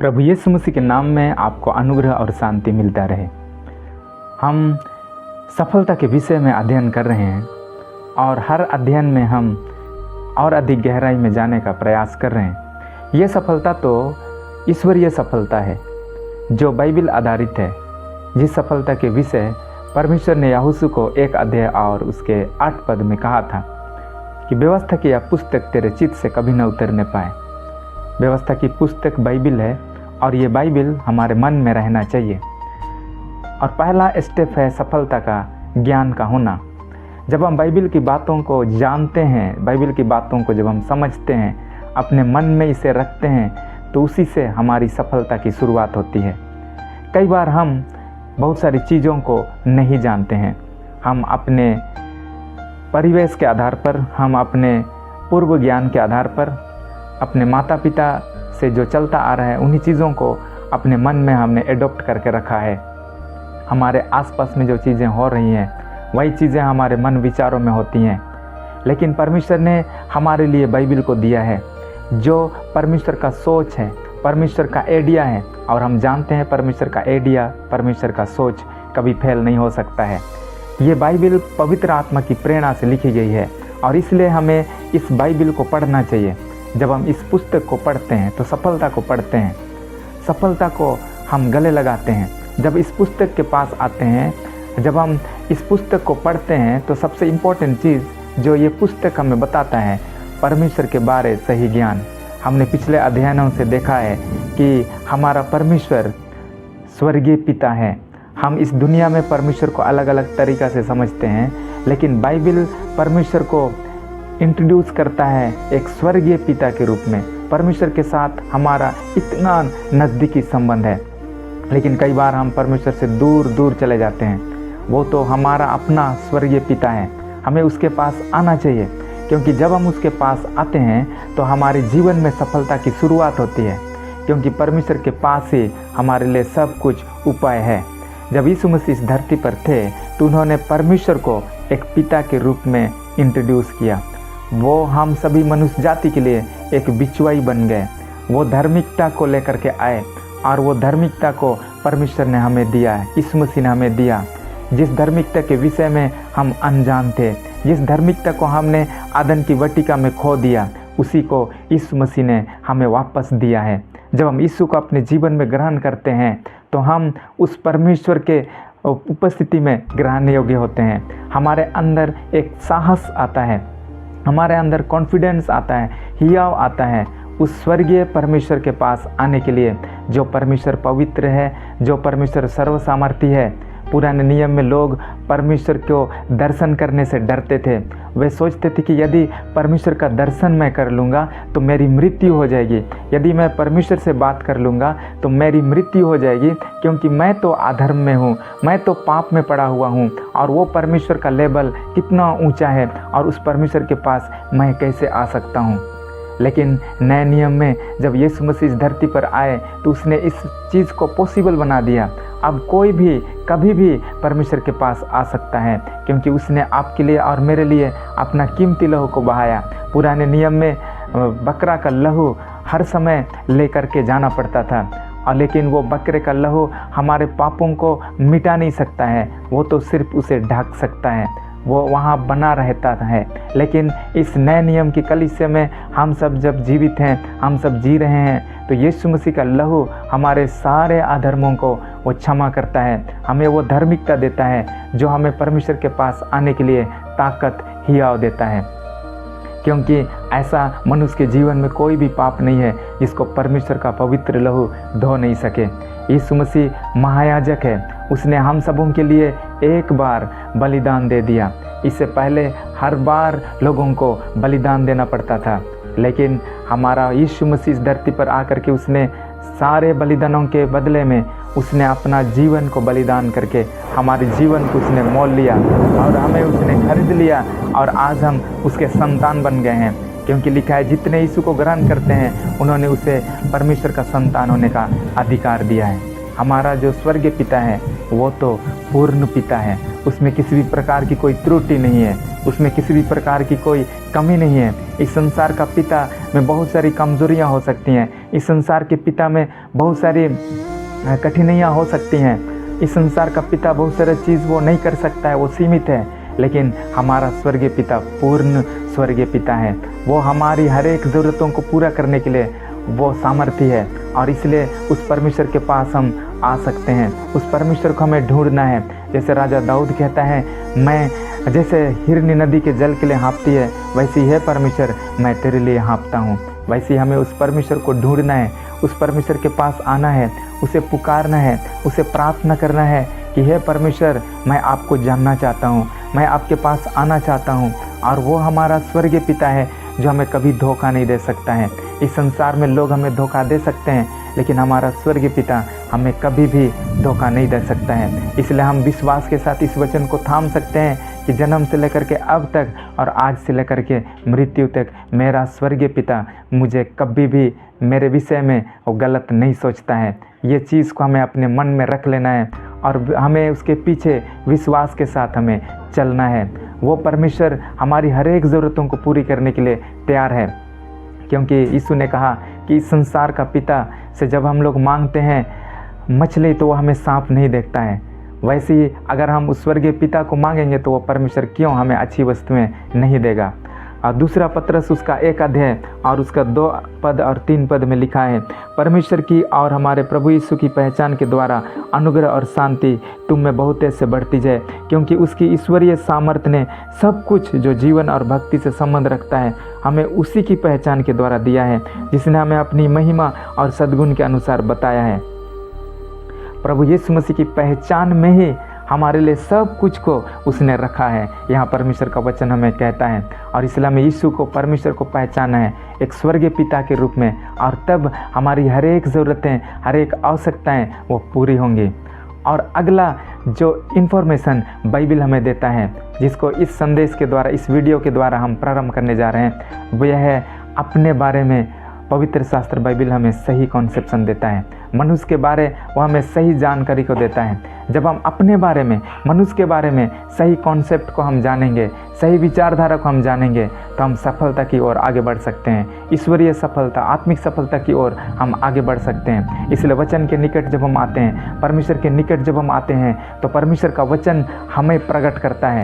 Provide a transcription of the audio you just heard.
प्रभु यीशु मसीह के नाम में आपको अनुग्रह और शांति मिलता रहे। हम सफलता के विषय में अध्ययन कर रहे हैं और हर अध्ययन में हम और अधिक गहराई में जाने का प्रयास कर रहे हैं। ये सफलता तो ईश्वरीय सफलता है जो बाइबल आधारित है, जिस सफलता के विषय परमेश्वर ने यहोशू को 1 अध्याय और उसके 8 पद में कहा था कि व्यवस्था की यह पुस्तक तेरे चित्त से कभी न उतरने पाए। व्यवस्था की पुस्तक बाइबल है और ये बाइबल हमारे मन में रहना चाहिए। और पहला स्टेप है सफलता का ज्ञान का होना। जब हम बाइबल की बातों को जानते हैं, बाइबल की बातों को जब हम समझते हैं, अपने मन में इसे रखते हैं, तो उसी से हमारी सफलता की शुरुआत होती है। कई बार हम बहुत सारी चीज़ों को नहीं जानते हैं। हम अपने परिवेश के आधार पर, हम अपने पूर्व ज्ञान के आधार पर, अपने माता पिता से जो चलता आ रहा है, उन्हीं चीज़ों को अपने मन में हमने एडॉप्ट करके रखा है। हमारे आसपास में जो चीज़ें हो रही हैं वही चीज़ें हमारे मन विचारों में होती हैं। लेकिन परमेश्वर ने हमारे लिए बाइबल को दिया है जो परमेश्वर का सोच है, परमेश्वर का आइडिया है। और हम जानते हैं परमेश्वर का आइडिया, परमेश्वर का सोच कभी फेल नहीं हो सकता है। ये बाइबल पवित्र आत्मा की प्रेरणा से लिखी गई है और इसलिए हमें इस बाइबल को पढ़ना चाहिए। जब हम इस पुस्तक को पढ़ते हैं तो सफलता को पढ़ते हैं, सफलता को हम गले लगाते हैं। जब इस पुस्तक के पास आते हैं, जब हम इस पुस्तक को पढ़ते हैं, तो सबसे इम्पोर्टेंट चीज़ जो ये पुस्तक हमें बताता है, परमेश्वर के बारे सही ज्ञान। हमने पिछले अध्ययनों से देखा है कि हमारा परमेश्वर स्वर्गीय पिता है। हम इस दुनिया में परमेश्वर को अलग अलग तरीक़ा से समझते हैं, लेकिन बाइबल परमेश्वर को इंट्रोड्यूस करता है एक स्वर्गीय पिता के रूप में। परमेश्वर के साथ हमारा इतना नज़दीकी संबंध है, लेकिन कई बार हम परमेश्वर से दूर दूर चले जाते हैं। वो तो हमारा अपना स्वर्गीय पिता है, हमें उसके पास आना चाहिए, क्योंकि जब हम उसके पास आते हैं तो हमारे जीवन में सफलता की शुरुआत होती है, क्योंकि परमेश्वर के पास ही हमारे लिए सब कुछ उपाय है। जब यीशु मसीह इस धरती पर थे तो उन्होंने परमेश्वर को एक पिता के रूप में इंट्रोड्यूस किया। वो हम सभी मनुष्य जाति के लिए एक बिचवाई बन गए। वो धार्मिकता को लेकर के आए और वो धार्मिकता को परमेश्वर ने हमें दिया है, यीशु मसीह ने हमें दिया। जिस धार्मिकता के विषय में हम अनजान थे, जिस धार्मिकता को हमने आदम की वाटिका में खो दिया, उसी को यीशु मसीह ने हमें वापस दिया है। जब हम यीशु को अपने जीवन में ग्रहण करते हैं तो हम उस परमेश्वर के उपस्थिति में ग्रहण योग्य होते हैं। हमारे अंदर एक साहस आता है, हमारे अंदर कॉन्फिडेंस आता है, हियाव आता है उस स्वर्गीय परमेश्वर के पास आने के लिए, जो परमेश्वर पवित्र है, जो परमेश्वर सर्वसामर्थी है। पुराने नियम में लोग परमेश्वर को दर्शन करने से डरते थे। वे सोचते थे कि यदि परमेश्वर का दर्शन मैं कर लूँगा तो मेरी मृत्यु हो जाएगी, यदि मैं परमेश्वर से बात कर लूँगा तो मेरी मृत्यु हो जाएगी, क्योंकि मैं तो अधर्म में हूँ, मैं तो पाप में पड़ा हुआ हूँ और वो परमेश्वर का लेवल कितना ऊंचा है और उस परमेश्वर के पास मैं कैसे आ सकता हूँ। लेकिन नए नियम में जब यीशु मसीह इस धरती पर आए तो उसने इस चीज़ को पॉसिबल बना दिया। अब कोई भी कभी भी परमेश्वर के पास आ सकता है, क्योंकि उसने आपके लिए और मेरे लिए अपना कीमती लहू को बहाया। पुराने नियम में बकरा का लहू हर समय लेकर के जाना पड़ता था, और लेकिन वो बकरे का लहू हमारे पापों को मिटा नहीं सकता है, वो तो सिर्फ उसे ढक सकता है, वो वहाँ बना रहता है। लेकिन इस नए नियम की कलीसिया में हम सब जब जीवित हैं, हम सब जी रहे हैं, तो यीशु मसीह का लहू हमारे सारे अधर्मों को वो क्षमा करता है, हमें वो धार्मिकता देता है जो हमें परमेश्वर के पास आने के लिए ताकत हियाव देता है। क्योंकि ऐसा मनुष्य के जीवन में कोई भी पाप नहीं है जिसको परमेश्वर का पवित्र लहू धो नहीं सके। यीशु मसीह महायाजक है, उसने हम सबों के लिए एक बार बलिदान दे दिया। इससे पहले हर बार लोगों को बलिदान देना पड़ता था, लेकिन हमारा यीशु मसीह इस धरती पर आकर के उसने सारे बलिदानों के बदले में उसने अपना जीवन को बलिदान करके हमारे जीवन को उसने मोल लिया और हमें उसने खरीद लिया, और आज हम उसके संतान बन गए हैं। क्योंकि लिखा है जितने यीशु को ग्रहण करते हैं उन्होंने उसे परमेश्वर का संतान होने का अधिकार दिया है। हमारा जो स्वर्गीय पिता है वो तो पूर्ण पिता है, उसमें किसी भी प्रकार की कोई त्रुटि नहीं है। उसमें किसी भी प्रकार की कोई कमी नहीं है। इस संसार का पिता में बहुत सारी कमजोरियां हो सकती हैं, इस संसार के पिता में बहुत सारी कठिनाइयां हो सकती हैं, इस संसार का पिता बहुत सारी चीज़ वो नहीं कर सकता है, वो सीमित है। लेकिन हमारा स्वर्गीय पिता पूर्ण स्वर्गीय पिता है, वो हमारी हर एक ज़रूरतों को पूरा करने के लिए वो सामर्थ्य है, और इसलिए उस परमेश्वर के पास हम आ सकते हैं। उस परमेश्वर को हमें ढूंढना है। जैसे राजा दाऊद कहता है, मैं जैसे हिरनी नदी के जल के लिए हाँफती है, वैसे ही है परमेश्वर, मैं तेरे लिए हाँफता हूँ। वैसे ही हमें उस परमेश्वर को ढूंढना है, उस परमेश्वर के पास आना है, उसे पुकारना है, उसे प्रार्थना करना है कि हे परमेश्वर, मैं आपको जानना चाहता हूँ, मैं आपके पास आना चाहता हूँ। और वो हमारा स्वर्गीय पिता है जो हमें कभी धोखा नहीं दे सकता है। इस संसार में लोग हमें धोखा दे सकते हैं, लेकिन हमारा स्वर्गीय पिता हमें कभी भी धोखा नहीं दे सकता है। इसलिए हम विश्वास के साथ इस वचन को थाम सकते हैं कि जन्म से लेकर के अब तक और आज से लेकर के मृत्यु तक मेरा स्वर्गीय पिता मुझे कभी भी मेरे विषय में वो गलत नहीं सोचता है। ये चीज़ को हमें अपने मन में रख लेना है और हमें उसके पीछे विश्वास के साथ हमें चलना है। वो परमेश्वर हमारी हर एक ज़रूरतों को पूरी करने के लिए तैयार है, क्योंकि यीशु ने कहा कि इस संसार का पिता से जब हम लोग मांगते हैं मछली तो वो हमें सांप नहीं देखता है, वैसे ही अगर हम उस स्वर्गीय पिता को मांगेंगे तो वो परमेश्वर क्यों हमें अच्छी वस्तुएं नहीं देगा। और दूसरा पत्रस उसका 1 अध्याय और उसका 2 पद और 3 पद में लिखा है, परमेश्वर की और हमारे प्रभु यीशु की पहचान के द्वारा अनुग्रह और शांति तुम में बहुत से बढ़ती जाए, क्योंकि उसकी ईश्वरीय सामर्थ्य ने सब कुछ जो जीवन और भक्ति से संबंध रखता है हमें उसी की पहचान के द्वारा दिया है, जिसने हमें अपनी महिमा और सद्गुण के अनुसार बताया है। प्रभु यीशु मसीह की पहचान में ही हमारे लिए सब कुछ को उसने रखा है, यहाँ परमेश्वर का वचन हमें कहता है। और इसलिए हमें यीशु को, परमेश्वर को पहचाना है एक स्वर्गीय पिता के रूप में, और तब हमारी हर एक ज़रूरतें, हर एक आवश्यकताएं वो पूरी होंगी। और अगला जो इन्फॉर्मेशन बाइबल हमें देता है, जिसको इस संदेश के द्वारा, इस वीडियो के द्वारा हम प्रारंभ करने जा रहे हैं, वो यह है अपने बारे में पवित्र शास्त्र बाइबल हमें सही कॉन्सेप्शन देता है। मनुष्य के बारे वो हमें सही जानकारी को देता है। जब हम अपने बारे में, मनुष्य के बारे में सही कॉन्सेप्ट को हम जानेंगे, सही विचारधारा को हम जानेंगे, तो हम सफलता की ओर आगे बढ़ सकते हैं। ईश्वरीय सफलता, आत्मिक सफलता की ओर हम आगे बढ़ सकते हैं। इसलिए वचन के निकट जब हम आते हैं, परमेश्वर के निकट जब हम आते हैं, तो परमेश्वर का वचन हमें प्रकट करता है।